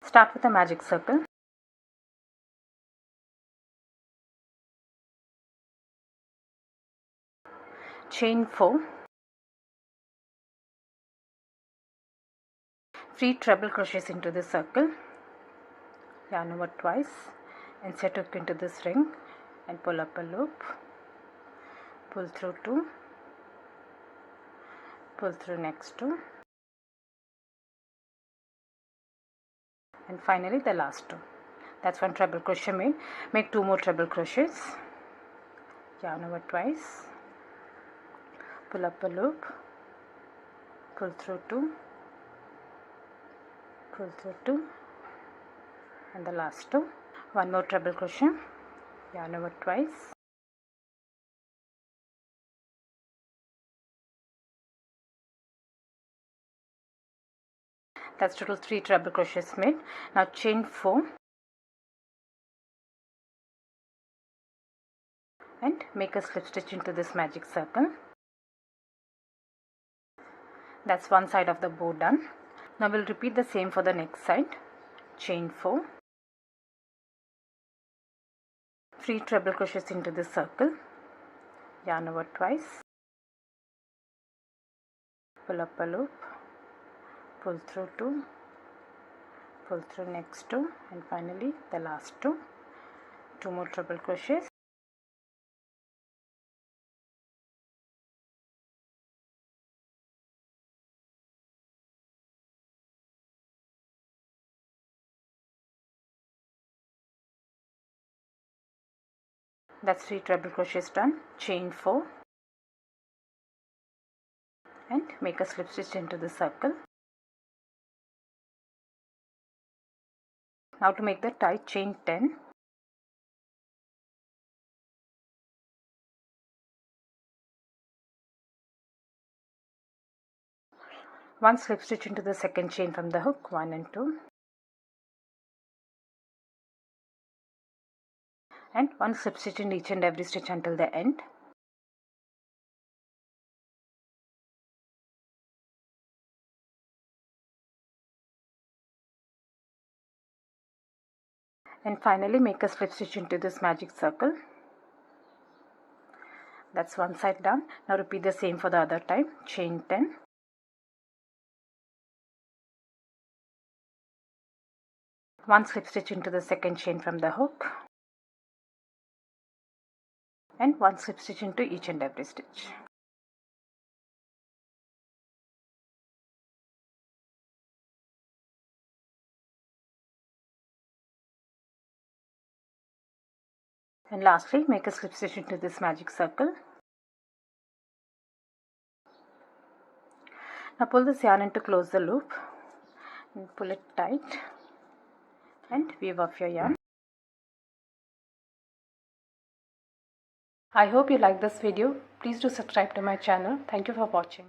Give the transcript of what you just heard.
Start with a magic circle. Chain 4. 3 treble crochets into the circle. Yarn over twice. Insert hook into this ring and pull up a loop. Pull through 2. Pull through next 2. And finally the last 2. That's 1 treble crochet made. Make 2 more treble crochets. Yarn over twice. Pull up a loop. Pull through 2. Pull through 2. And the last 2. 1 more treble crochet. Yarn over twice. That's total 3 treble crochets made. Now chain 4 and make a slip stitch into this magic circle. That's one side of the bow done. Now we'll repeat the same for the next side. Chain 4, 3 treble crochets into this circle, yarn over twice, pull up a loop, pull through 2, pull through next 2, and finally the last 2. 2 more treble crochets. That's 3 treble crochets done. Chain 4 and make a slip stitch into the circle. Now to make the tie, chain 10, one slip stitch into the second chain from the hook, 1 and 2, and 1 slip stitch in each and every stitch until the end. And finally make a slip stitch into this magic circle. That's one side done. Now repeat the same for the other time. Chain 10, one slip stitch into the second chain from the hook, and 1 slip stitch into each and every stitch. And lastly, make a slip stitch into this magic circle. Now pull this yarn in to close the loop and pull it tight and weave off your yarn. I hope you like this video. Please do subscribe to my channel. Thank you for watching.